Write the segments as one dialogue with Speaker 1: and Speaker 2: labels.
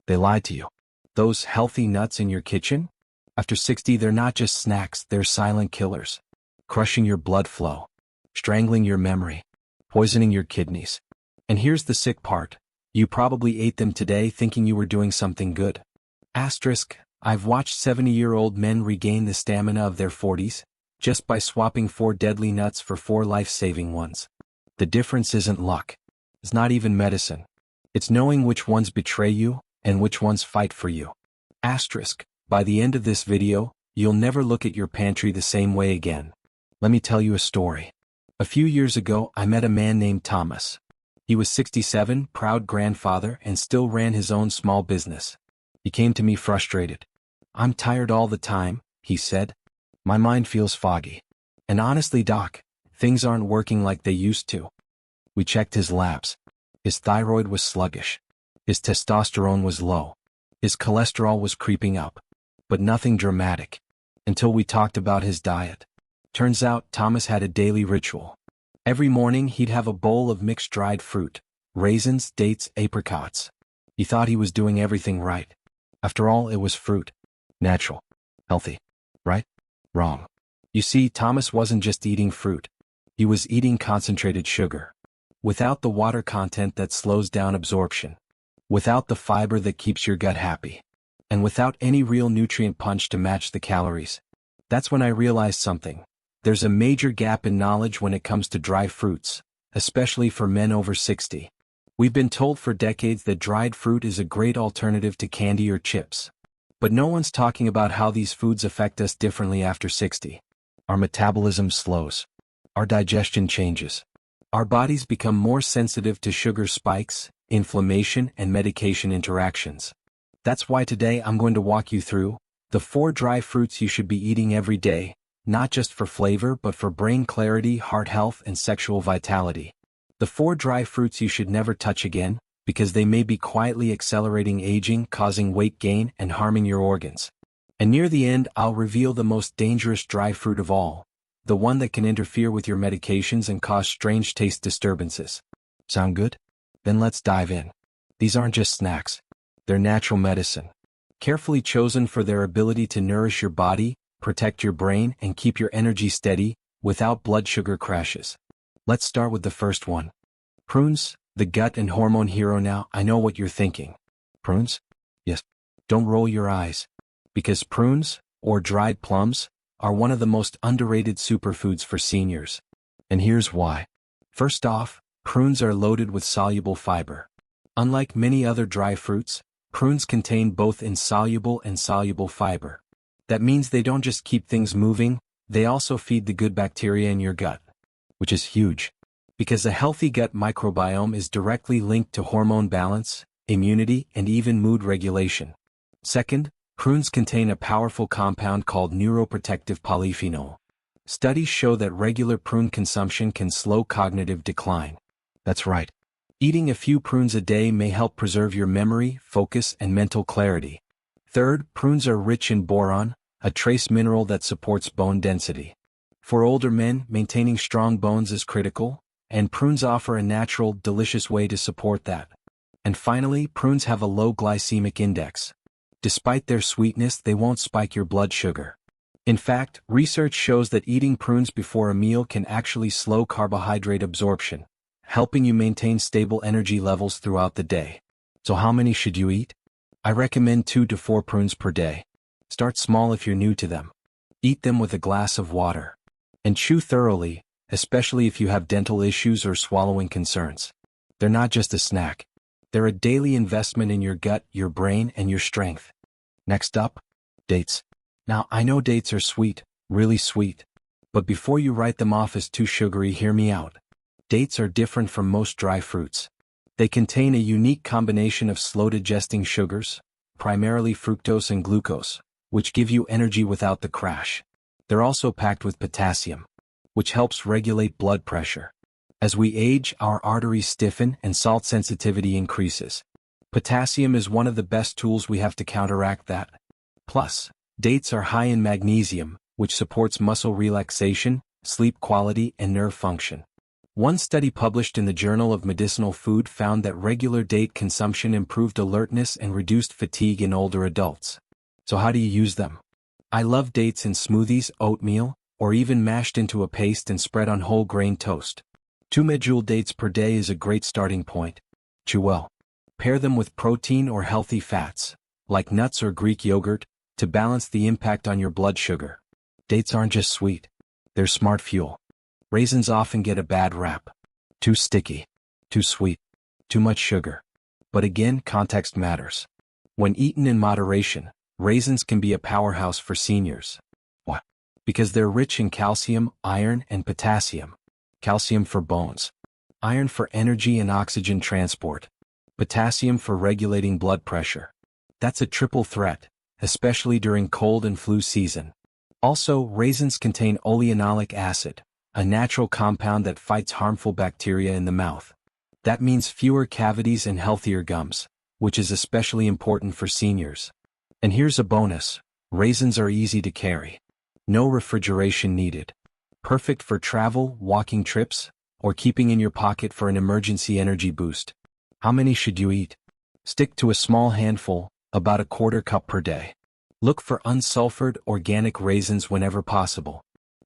Speaker 1: They lied to you. Those healthy nuts in your kitchen? After 60, they're not just snacks, they're silent killers. Crushing your blood flow, strangling your memory, poisoning your kidneys. And here's the sick part. You probably ate them today thinking you were doing something good. Asterisk, I've watched 70-year-old men regain the stamina of their 40s, just by swapping 4 deadly nuts for 4 life-saving ones. The difference isn't luck. It's not even medicine. It's knowing which ones betray you, and which ones fight for you. Asterisk, by the end of this video, you'll never look at your pantry the same way again. Let me tell you a story. A few years ago, I met a man named Thomas. He was 67, proud grandfather, and still ran his own small business. He came to me frustrated. "I'm tired all the time," he said. "My mind feels foggy. And honestly, Doc, things aren't working like they used to." We checked his labs. His thyroid was sluggish. His testosterone was low. His cholesterol was creeping up. But nothing dramatic. Until we talked about his diet. Turns out Thomas had a daily ritual. Every morning he'd have a bowl of mixed dried fruit, raisins, dates, apricots. He thought he was doing everything right. After all, it was fruit. Natural. Healthy. Right? Wrong. You see, Thomas wasn't just eating fruit. He was eating concentrated sugar. Without the water content that slows down absorption. Without the fiber that keeps your gut happy. And without any real nutrient punch to match the calories. That's when I realized something. There's a major gap in knowledge when it comes to dry fruits, especially for men over 60. We've been told for decades that dried fruit is a great alternative to candy or chips. But no one's talking about how these foods affect us differently after 60. Our metabolism slows. Our digestion changes. Our bodies become more sensitive to sugar spikes, inflammation, and medication interactions. That's why today I'm going to walk you through the 4 dry fruits you should be eating every day, not just for flavor but for brain clarity, heart health, and sexual vitality. The 4 dry fruits you should never touch again, because they may be quietly accelerating aging, causing weight gain, and harming your organs. And near the end, I'll reveal the most dangerous dry fruit of all, the one that can interfere with your medications and cause strange taste disturbances. Sound good? Then let's dive in. These aren't just snacks. They're natural medicine. Carefully chosen for their ability to nourish your body, protect your brain, and keep your energy steady, without blood sugar crashes. Let's start with the first one. Prunes, the gut and hormone hero. Now, I know what you're thinking. Prunes? Yes. Don't roll your eyes. Because prunes, or dried plums, are one of the most underrated superfoods for seniors. And here's why. First off, prunes are loaded with soluble fiber. Unlike many other dry fruits, prunes contain both insoluble and soluble fiber. That means they don't just keep things moving, they also feed the good bacteria in your gut. Which is huge. Because a healthy gut microbiome is directly linked to hormone balance, immunity, and even mood regulation. Second, prunes contain a powerful compound called neuroprotective polyphenol. Studies show that regular prune consumption can slow cognitive decline. That's right. Eating a few prunes a day may help preserve your memory, focus, and mental clarity. Third, prunes are rich in boron, a trace mineral that supports bone density. For older men, maintaining strong bones is critical, and prunes offer a natural, delicious way to support that. And finally, prunes have a low glycemic index. Despite their sweetness, they won't spike your blood sugar. In fact, research shows that eating prunes before a meal can actually slow carbohydrate absorption, helping you maintain stable energy levels throughout the day. So how many should you eat? I recommend 2 to 4 prunes per day. Start small if you're new to them. Eat them with a glass of water. And chew thoroughly, especially if you have dental issues or swallowing concerns. They're not just a snack. They're a daily investment in your gut, your brain, and your strength. Next up, dates. Now, I know dates are sweet, really sweet. But before you write them off as too sugary, hear me out. Dates are different from most dry fruits. They contain a unique combination of slow-digesting sugars, primarily fructose and glucose, which give you energy without the crash. They're also packed with potassium, which helps regulate blood pressure. As we age, our arteries stiffen and salt sensitivity increases. Potassium is one of the best tools we have to counteract that. Plus, dates are high in magnesium, which supports muscle relaxation, sleep quality, and nerve function. One study published in the Journal of Medicinal Food found that regular date consumption improved alertness and reduced fatigue in older adults. So how do you use them? I love dates in smoothies, oatmeal, or even mashed into a paste and spread on whole grain toast. 2 medjool dates per day is a great starting point. Chew well. Pair them with protein or healthy fats, like nuts or Greek yogurt, to balance the impact on your blood sugar. Dates aren't just sweet. They're smart fuel. Raisins often get a bad rap. Too sticky. Too sweet. Too much sugar. But again, context matters. When eaten in moderation, raisins can be a powerhouse for seniors. Why? Because they're rich in calcium, iron, and potassium. Calcium for bones. Iron for energy and oxygen transport. Potassium for regulating blood pressure. That's a triple threat, especially during cold and flu season. Also, raisins contain oleanolic acid, a natural compound that fights harmful bacteria in the mouth. That means fewer cavities and healthier gums, which is especially important for seniors. And here's a bonus: raisins are easy to carry. No refrigeration needed. Perfect for travel, walking trips, or keeping in your pocket for an emergency energy boost. How many should you eat? Stick to a small handful, about a quarter cup per day. Look for unsulfured, organic raisins whenever possible.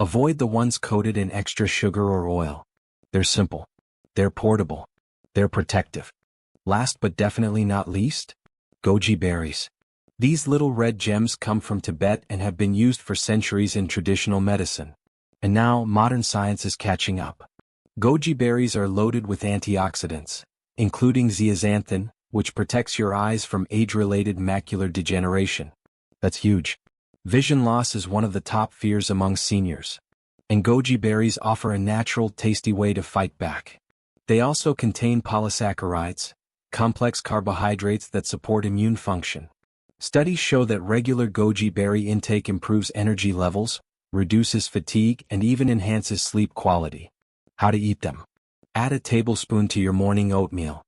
Speaker 1: Avoid the ones coated in extra sugar or oil. They're simple. They're portable. They're protective. Last but definitely not least, goji berries. These little red gems come from Tibet and have been used for centuries in traditional medicine. And now, modern science is catching up. Goji berries are loaded with antioxidants, including zeaxanthin, which protects your eyes from age-related macular degeneration. That's huge. Vision loss is one of the top fears among seniors. And goji berries offer a natural, tasty way to fight back. They also contain polysaccharides, complex carbohydrates that support immune function. Studies show that regular goji berry intake improves energy levels, reduces fatigue, and even enhances sleep quality. How to eat them? Add a tablespoon to your morning oatmeal.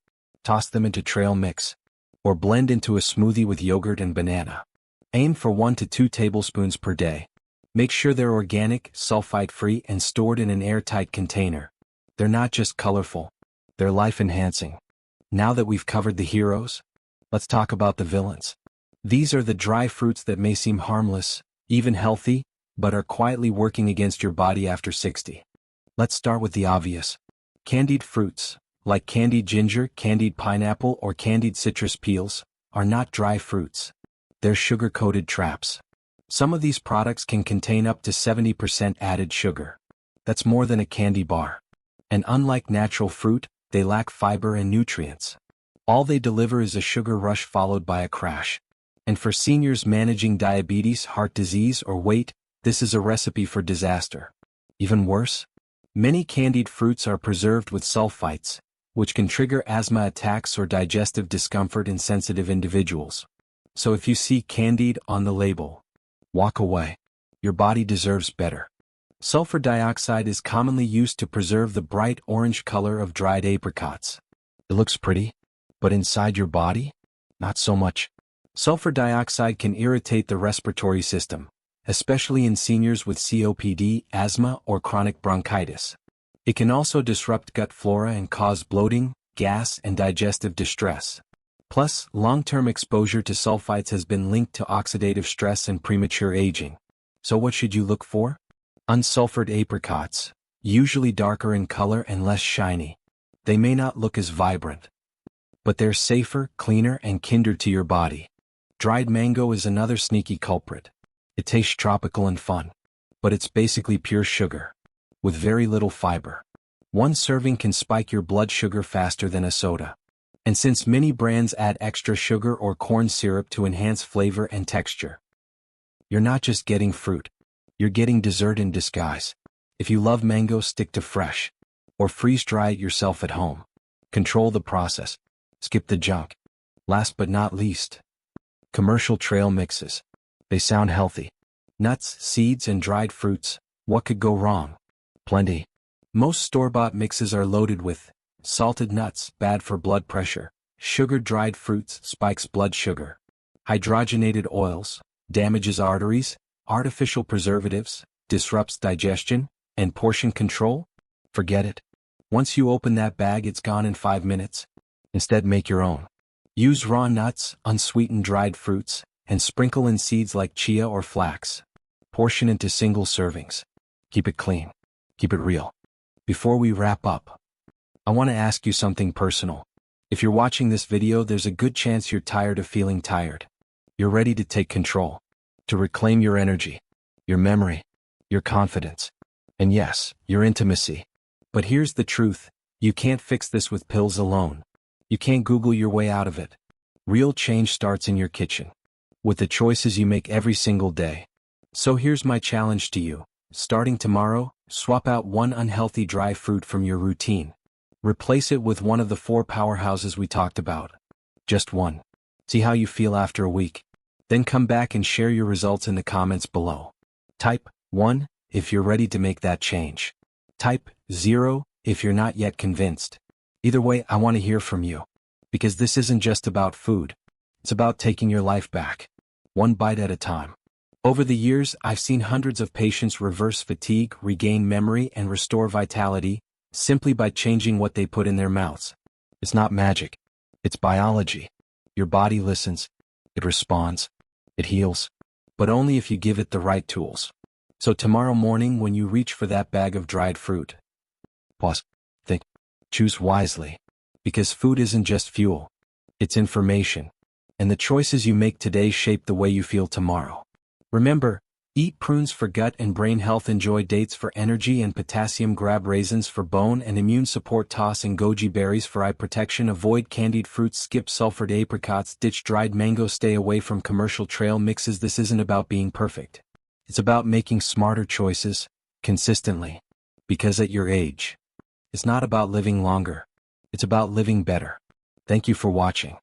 Speaker 1: Toss them into trail mix. Or blend into a smoothie with yogurt and banana. Aim for 1 to 2 tablespoons per day. Make sure they're organic, sulfite-free, and stored in an airtight container. They're not just colorful. They're life-enhancing. Now that we've covered the heroes, let's talk about the villains. These are the dry fruits that may seem harmless, even healthy, but are quietly working against your body after 60. Let's start with the obvious. Candied fruits, like candied ginger, candied pineapple, or candied citrus peels, are not dry fruits. They're sugar-coated traps. Some of these products can contain up to 70% added sugar. That's more than a candy bar. And unlike natural fruit, they lack fiber and nutrients. All they deliver is a sugar rush followed by a crash. And for seniors managing diabetes, heart disease, or weight, this is a recipe for disaster. Even worse, many candied fruits are preserved with sulfites, which can trigger asthma attacks or digestive discomfort in sensitive individuals. So if you see candied on the label, walk away. Your body deserves better. Sulfur dioxide is commonly used to preserve the bright orange color of dried apricots. It looks pretty, but inside your body, not so much. Sulfur dioxide can irritate the respiratory system, especially in seniors with COPD, asthma, or chronic bronchitis. It can also disrupt gut flora and cause bloating, gas, and digestive distress. Plus, long-term exposure to sulfites has been linked to oxidative stress and premature aging. So what should you look for? Unsulfured apricots, usually darker in color and less shiny. They may not look as vibrant, but they're safer, cleaner, and kinder to your body. Dried mango is another sneaky culprit. It tastes tropical and fun, but it's basically pure sugar, with very little fiber. One serving can spike your blood sugar faster than a soda. And since many brands add extra sugar or corn syrup to enhance flavor and texture, you're not just getting fruit, you're getting dessert in disguise. If you love mango, stick to fresh, or freeze-dry it yourself at home. Control the process. Skip the junk. Last but not least, commercial trail mixes. They sound healthy. Nuts, seeds, and dried fruits. What could go wrong? Plenty. Most store-bought mixes are loaded with salted nuts, bad for blood pressure; sugared dried fruits, spikes blood sugar; hydrogenated oils, damages arteries; artificial preservatives, disrupts digestion; and portion control? Forget it. Once you open that bag, it's gone in 5 minutes. Instead, make your own. Use raw nuts, unsweetened dried fruits, and sprinkle in seeds like chia or flax. Portion into single servings. Keep it clean. Keep it real. Before we wrap up, I want to ask you something personal. If you're watching this video, there's a good chance you're tired of feeling tired. You're ready to take control, to reclaim your energy, your memory, your confidence, and yes, your intimacy. But here's the truth, you can't fix this with pills alone. You can't Google your way out of it. Real change starts in your kitchen, with the choices you make every single day. So here's my challenge to you. Starting tomorrow, swap out one unhealthy dry fruit from your routine. Replace it with one of the 4 powerhouses we talked about. Just one. See how you feel after a week. Then come back and share your results in the comments below. Type 1 if you're ready to make that change. Type 0 if you're not yet convinced. Either way, I want to hear from you. Because this isn't just about food. It's about taking your life back. One bite at a time. Over the years, I've seen hundreds of patients reverse fatigue, regain memory, and restore vitality, simply by changing what they put in their mouths. It's not magic. It's biology. Your body listens. It responds. It heals. But only if you give it the right tools. So tomorrow morning when you reach for that bag of dried fruit, pause. Think. Choose wisely. Because food isn't just fuel. It's information. And the choices you make today shape the way you feel tomorrow. Remember, eat prunes for gut and brain health, enjoy dates for energy and potassium, grab raisins for bone and immune support, toss in goji berries for eye protection, avoid candied fruits, skip sulfured apricots, ditch dried mango, stay away from commercial trail mixes. This isn't about being perfect. It's about making smarter choices, consistently. Because at your age, it's not about living longer. It's about living better. Thank you for watching.